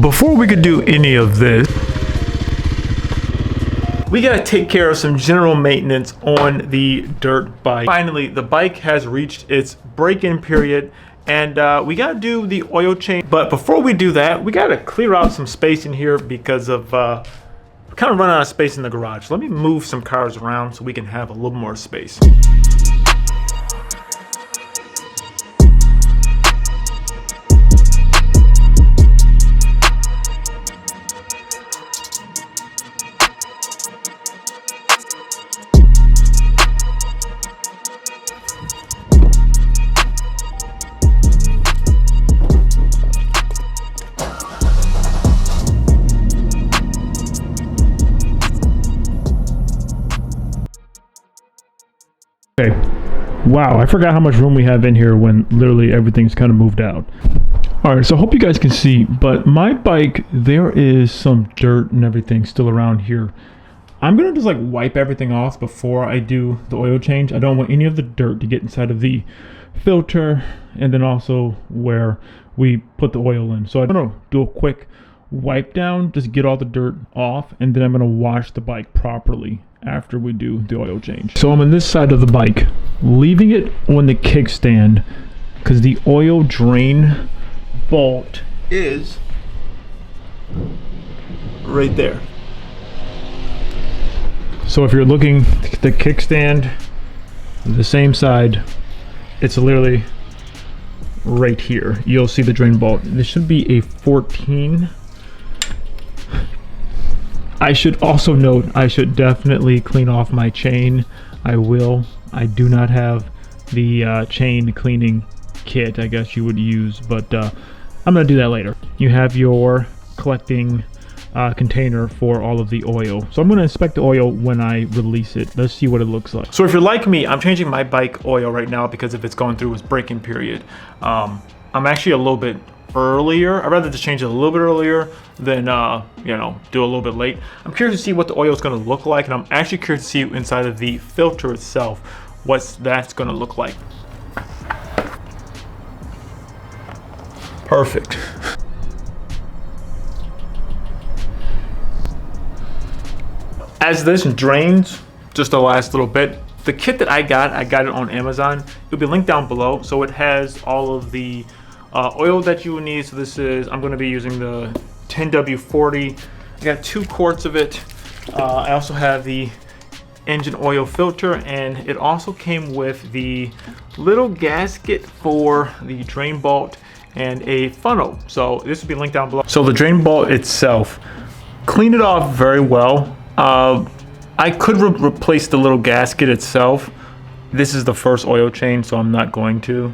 before we could do any of this, we gotta take care of some general maintenance on the dirt bike. Finally, the bike has reached its break-in period, and we gotta do the oil change. But before we do that, we gotta clear out some space in here because of we're kind of running out of space in the garage. Let me move some cars around so we can have a little more space. Okay, wow, I forgot how much room we have in here when literally everything's kind of moved out. All right, so I hope you guys can see, but my bike, there is some dirt and everything still around here. I'm gonna just like wipe everything off before I do the oil change. I don't want any of the dirt to get inside of the filter and then also where we put the oil in. So I'm gonna do a quick wipe down, just get all the dirt off, and then I'm gonna wash the bike properly after we do the oil change. So I'm on this side of the bike, leaving it on the kickstand because the oil drain bolt is right there. So if you're looking at the kickstand, the same side, it's literally right here. You'll see the drain bolt. This should be a 14. I should also note, I should definitely clean off my chain. I will. I do not have the chain cleaning kit, I guess you would use, but I'm gonna do that later. You have your collecting container for all of the oil. So I'm gonna inspect the oil when I release it. Let's see what it looks like. So if you're like me, I'm changing my bike oil right now because if it's going through its break-in period. I'm actually a little bit earlier. I'd rather just change it a little bit earlier than you know, do a little bit late. I'm curious to see what the oil is going to look like, and I'm actually curious to see inside of the filter itself what that's going to look like. Perfect. As this drains just the last little bit, the kit that I got it on Amazon. It'll be linked down below. So it has all of the oil that you would need. So this is, I'm going to be using the 10W40. I got 2 quarts of it. I also have the engine oil filter, and it also came with the little gasket for the drain bolt and a funnel. So this will be linked down below. So the drain bolt itself, clean it off very well. I could replace the little gasket itself. This is the first oil change, so I'm not going to.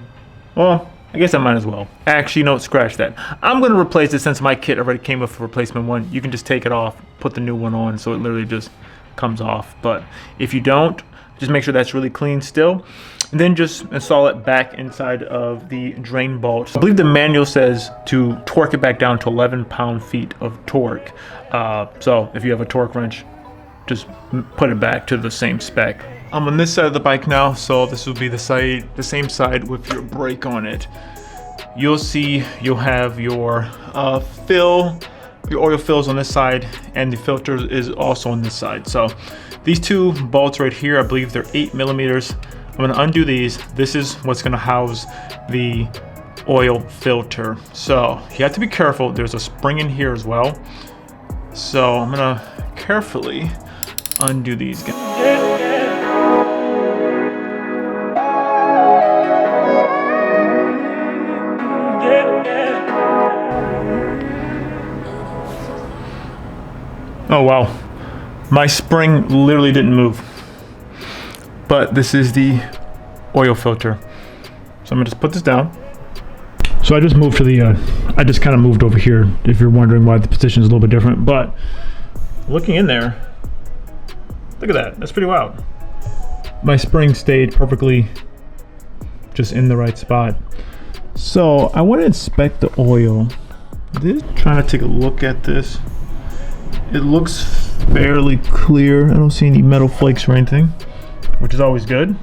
Well, I guess I might as well. Actually, no, scratch that. I'm going to replace it since my kit already came with a replacement one. You can just take it off, put the new one on, so it literally just comes off. But if you don't, just make sure that's really clean still. And then just install it back inside of the drain bolt. I believe the manual says to torque it back down to 11 pound-feet of torque. So if you have a torque wrench, just put it back to the same spec. I'm on this side of the bike now, so this will be the same side with your brake on it. You'll see you'll have your your oil fills on this side, and the filter is also on this side. So these 2 bolts right here, I believe they're 8 millimeters. I'm gonna undo these. This is what's gonna house the oil filter. So you have to be careful. There's a spring in here as well. So I'm gonna carefully undo these guys. Oh wow, my spring literally didn't move. But this is the oil filter. So I'm gonna just put this down. So I just moved to the, I just kind of moved over here if you're wondering why the position is a little bit different. But looking in there, look at that, that's pretty wild. My spring stayed perfectly just in the right spot. So I want to inspect the oil. Just trying to take a look at this. It looks fairly clear. I don't see any metal flakes or anything, which is always good.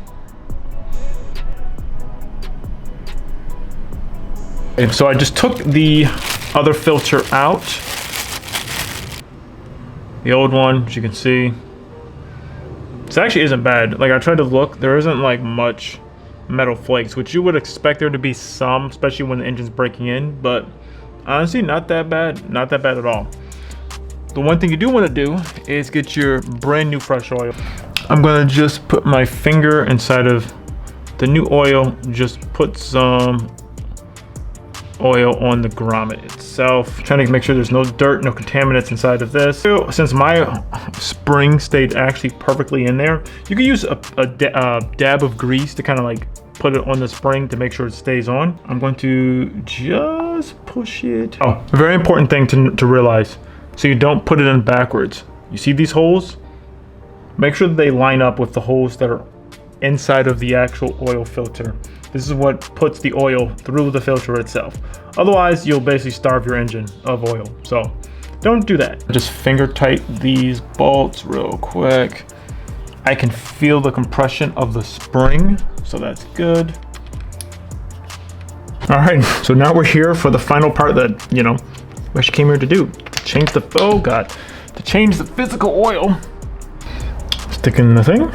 And so I just took the other filter out. The old one, as you can see, this actually isn't bad. Like, I tried to look, there isn't like much metal flakes, which you would expect there to be some, especially when the engine's breaking in, but honestly, not that bad. Not that bad at all. The one thing you do want to do is get your brand new fresh oil. I'm gonna just put my finger inside of the new oil, just put some oil on the grommet itself, trying to make sure there's no dirt, no contaminants inside of this. So, since my spring stayed actually perfectly in there, you can use a dab of grease to kind of like put it on the spring to make sure it stays on. I'm going to just push it. Oh, a very important thing to realize, so you don't put it in backwards. You see these holes? Make sure that they line up with the holes that are inside of the actual oil filter. This is what puts the oil through the filter itself. Otherwise, you'll basically starve your engine of oil. So don't do that. Just finger tight these bolts real quick. I can feel the compression of the spring, so that's good. All right, so now we're here for the final part that, you know, we actually came here to do. To change the, oh God, to change the physical oil. Stick in the thing.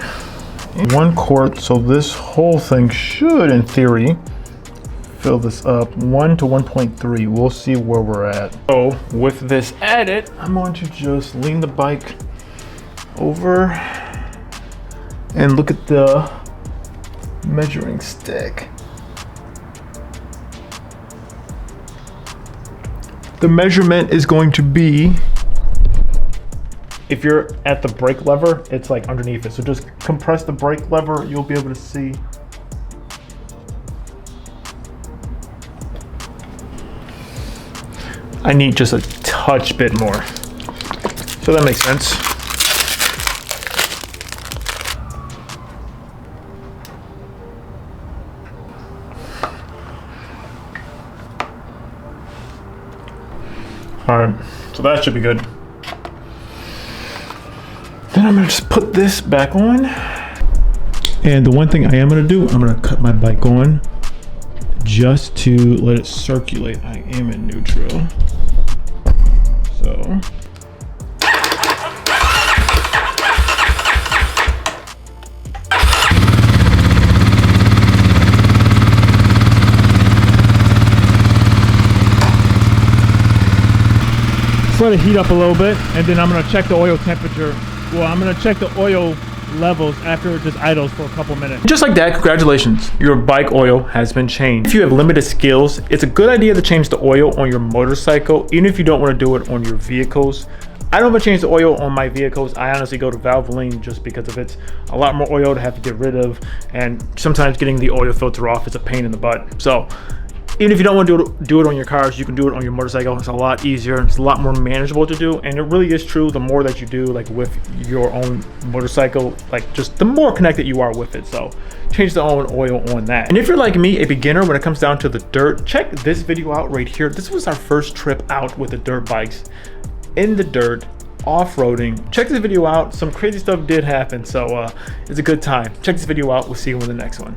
1 quart, so this whole thing should, in theory, fill this up. 1 to 1.3. We'll see where we're at. So with this added, I'm going to just lean the bike over and look at the measuring stick. The measurement is going to be, if you're at the brake lever, it's like underneath it. So just compress the brake lever, you'll be able to see. I need just a touch bit more. So that makes sense. All right, so that should be good. Then I'm gonna just put this back on. And the one thing I am gonna do, I'm gonna cut my bike on just to let it circulate. I am in neutral. So. Just let it heat up a little bit, and then I'm gonna check the oil temperature. Well, I'm gonna check the oil levels after it just idles for a couple minutes. Just like that, congratulations, your bike oil has been changed. If you have limited skills, it's a good idea to change the oil on your motorcycle, even if you don't want to do it on your vehicles. I don't ever change the oil on my vehicles. I honestly go to Valvoline just because of it's a lot more oil to have to get rid of, and sometimes getting the oil filter off is a pain in the butt. So even if you don't want to do it on your cars, you can do it on your motorcycle. It's a lot easier. It's a lot more manageable to do. And it really is true. The more that you do, like with your own motorcycle, like just the more connected you are with it. So change the own oil on that. And if you're like me, a beginner when it comes down to the dirt, check this video out right here. This was our first trip out with the dirt bikes in the dirt, off-roading. Check this video out. Some crazy stuff did happen. So it's a good time. Check this video out. We'll see you in the next one.